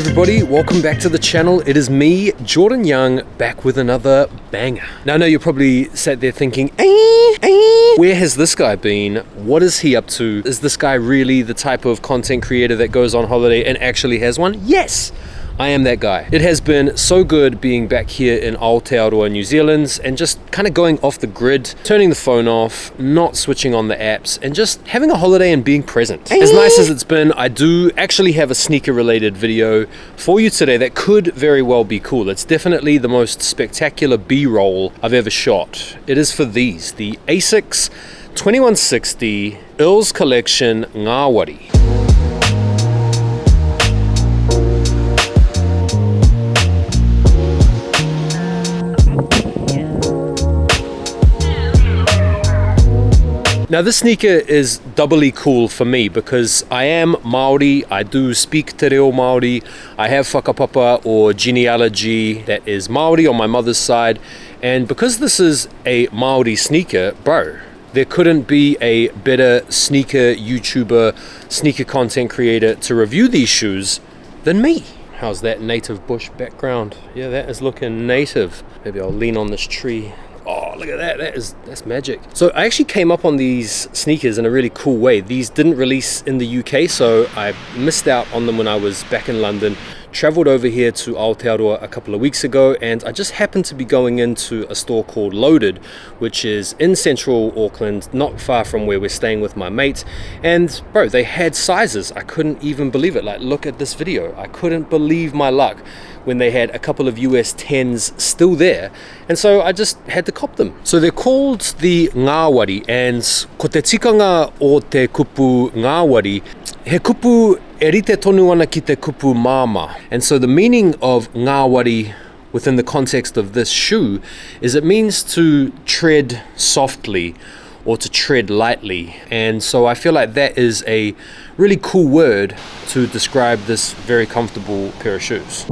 everybody, welcome back to the channel. It is me, Jordan Young, back with another banger. Now I know you're probably sat there thinking, where has this guy been? What is he up to? Is this guy really the type of content creator that goes on holiday and actually has one? Yes! I am that guy. It has been so good being back here in Aotearoa, New Zealand, and just kind of going off the grid, turning the phone off, not switching on the apps, and just having a holiday and being present. As nice as it's been, I do actually have a sneaker related video for you today that could very well be cool. It's definitely the most spectacular B-roll I've ever shot. It is for these, the Asics 2160 Earl's Collection Ngāwari. Now this sneaker is doubly cool for me because I am Māori, I do speak te reo Māori, I have whakapapa or genealogy that is Māori on my mother's side, and because this is a Māori sneaker, bro, there couldn't be a better sneaker YouTuber, sneaker content creator to review these shoes than me. How's that native bush background? Yeah, that is looking native. Maybe I'll lean on this tree. Oh, look at that, that's magic. So I actually came up on these sneakers in a really cool way. These didn't release in the UK, so I missed out on them when I was back in London. Traveled over here to Aotearoa a couple of weeks ago, and I just happened to be going into a store called Loaded, which is in central Auckland, not far from where we're staying with my mate. And bro, they had sizes. I couldn't even believe it. Like, look at this video. I couldn't believe my luck when they had a couple of US 10s still there, and so I just had to cop them. So they're called the Ngāwari, and ko te tikanga o te kupu Ngāwari, he kupu e rite tonu ana ki te kupu māma. And so the meaning of Ngāwari within the context of this shoe is it means to tread softly or to tread lightly. And so I feel like that is a really cool word to describe this very comfortable pair of shoes.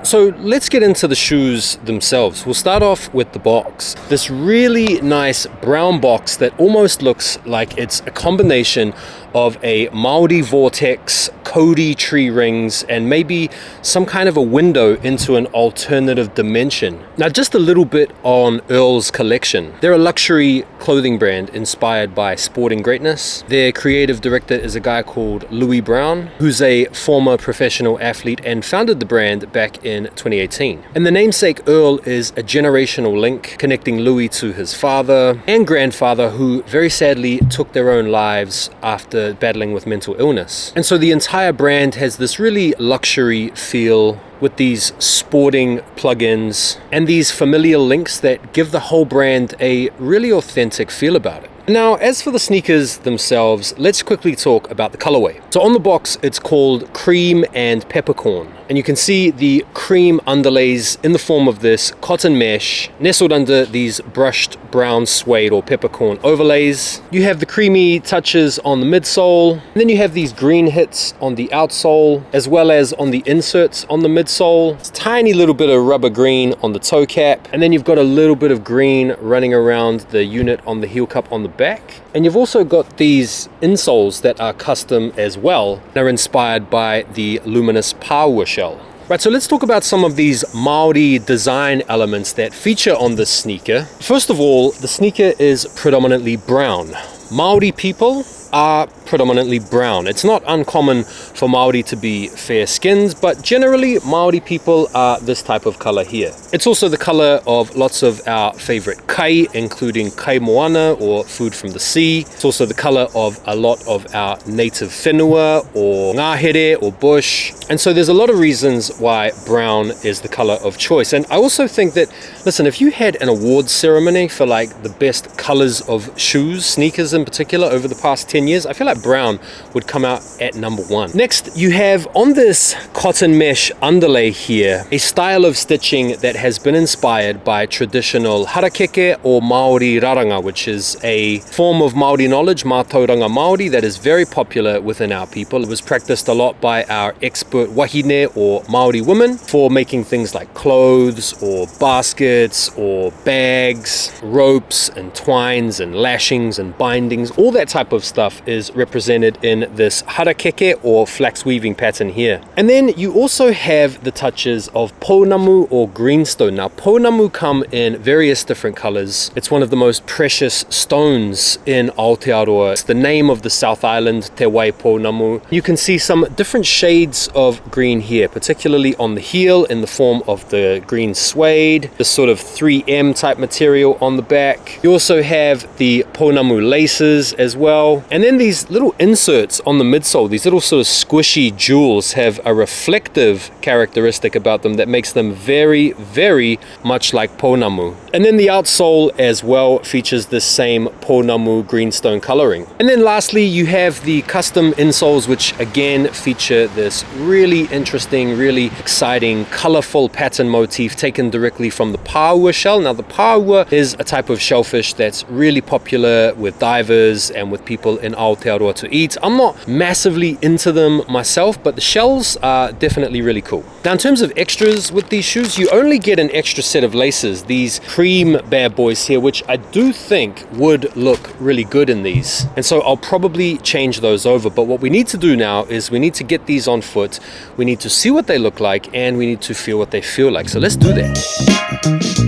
So let's get into the shoes themselves. We'll start off with the box. This really nice brown box that almost looks like it's a combination of a Māori vortex, Cody tree rings, and maybe some kind of a window into an alternative dimension. Now just a little bit on Earl's Collection. They're a luxury clothing brand inspired by sporting greatness. Their creative director is a guy called Louis Brown, who's a former professional athlete and founded the brand back in 2018. And the namesake Earl is a generational link connecting Louis to his father and grandfather, who very sadly took their own lives after battling with mental illness. And so the entire brand has this really luxury feel with these sporting plugins and these familiar links that give the whole brand a really authentic feel about it. Now, as for the sneakers themselves, let's quickly talk about the colorway. So on the box, it's called Cream and Peppercorn. And you can see the cream underlays in the form of this cotton mesh nestled under these brushed brown suede or peppercorn overlays. You have the creamy touches on the midsole, and then you have these green hits on the outsole, as well as on the inserts on the midsole. It's a tiny little bit of rubber green on the toe cap, and then you've got a little bit of green running around the unit on the heel cup on the back. And you've also got these insoles that are custom as well. They're inspired by the luminous power shell. Right, so let's talk about some of these Māori design elements that feature on this sneaker. First of all, the sneaker is predominantly brown. Māori people are predominantly brown. It's not uncommon for Māori to be fair-skinned, but generally Māori people are this type of color here. It's also the color of lots of our favorite kai, including kai moana or food from the sea. It's also the color of a lot of our native whenua or ngahere or bush. And so there's a lot of reasons why brown is the color of choice. And I also think that, listen, if you had an awards ceremony for like the best colors of shoes, sneakers in particular, over the past 10 7 years, I feel like brown would come out at number 1. Next, you have on this cotton mesh underlay here, a style of stitching that has been inspired by traditional harakeke or Māori raranga, which is a form of Māori knowledge, mātauranga Māori, that is very popular within our people. It was practiced a lot by our expert wahine or Māori women for making things like clothes or baskets or bags, ropes and twines and lashings and bindings. All that type of stuff is represented in this harakeke or flax weaving pattern here. And then you also have the touches of pounamu or greenstone. Now, pounamu come in various different colors. It's one of the most precious stones in Aotearoa. It's the name of the South Island, Te Wai Pounamu. You can see some different shades of green here, particularly on the heel in the form of the green suede, this sort of 3M type material on the back. You also have the pounamu laces as well. And then these little inserts on the midsole, these little sort of squishy jewels have a reflective characteristic about them that makes them very, very much like pounamu. And then the outsole as well features this same pounamu greenstone coloring. And then lastly, you have the custom insoles, which again feature this really interesting, really exciting, colorful pattern motif taken directly from the paua shell. Now, the paua is a type of shellfish that's really popular with divers and with people in Aotearoa to eat. I'm not massively into them myself, but the shells are definitely really cool. Now, in terms of extras with these shoes, you only get an extra set of laces, these cream bad boys here, which I do think would look really good in these. And so I'll probably change those over. But what we need to do now is we need to get these on foot. We need to see what they look like and we need to feel what they feel like. So let's do that.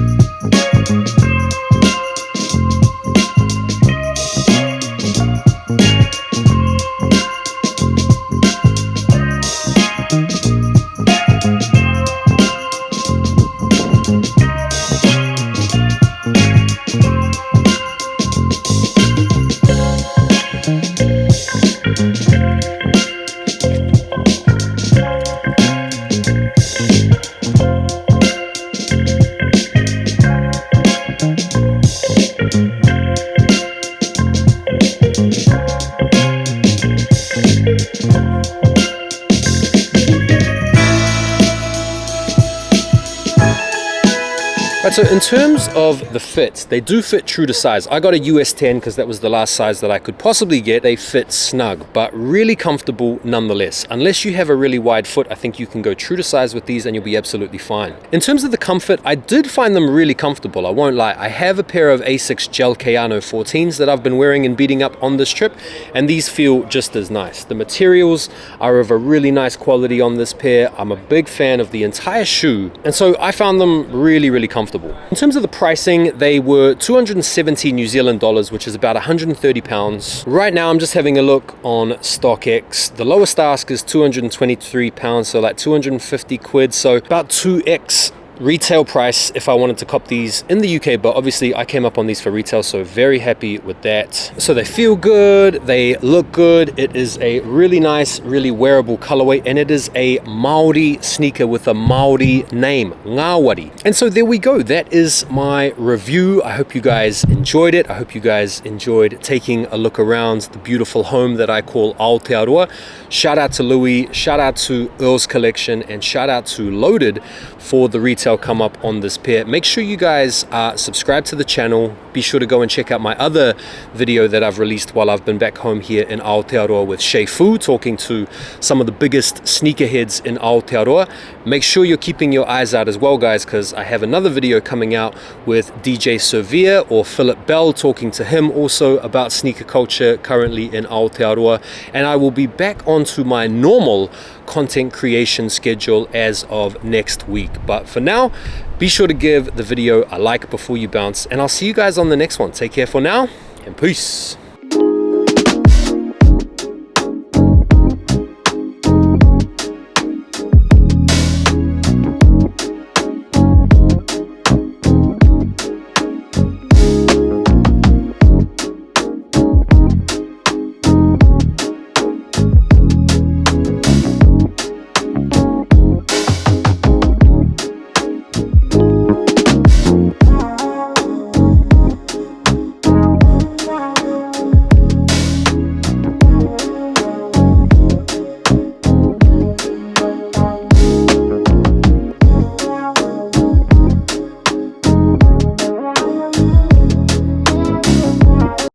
So in terms of the fit, they do fit true to size. I got a US 10 because that was the last size that I could possibly get. They fit snug, but really comfortable nonetheless. Unless you have a really wide foot, I think you can go true to size with these and you'll be absolutely fine. In terms of the comfort, I did find them really comfortable. I won't lie. I have a pair of Asics Gel Kayano 14s that I've been wearing and beating up on this trip, and these feel just as nice. The materials are of a really nice quality on this pair. I'm a big fan of the entire shoe, and so I found them really, really comfortable. In terms of the pricing, they were 270 New Zealand dollars, which is about 130 pounds. Right now, I'm just having a look on StockX. The lowest ask is 223 pounds, so like 250 quid, so about 2x retail price if I wanted to cop these in the UK, but obviously I came up on these for retail, so very happy with that. So they feel good, they look good. It is a really nice, really wearable colorway, and it is a Māori sneaker with a Māori name, Ngāwari. And so there we go. That is my review. I hope you guys enjoyed it. I hope you guys enjoyed taking a look around the beautiful home that I call Aotearoa. Shout out to Louis, shout out to Earl's Collection, and shout out to Loaded for the retail come up on this pair. Make sure you guys subscribe to the channel. Be sure to go and check out my other video that I've released while I've been back home here in Aotearoa with Shea Fu, talking to some of the biggest sneakerheads in Aotearoa. Make sure you're keeping your eyes out as well, guys, because I have another video coming out with DJ Severe or Philip Bell, talking to him also about sneaker culture currently in Aotearoa. And I will be back onto my normal content creation schedule as of next week. But for now, be sure to give the video a like before you bounce, and I'll see you guys on the next one. Take care for now, and peace.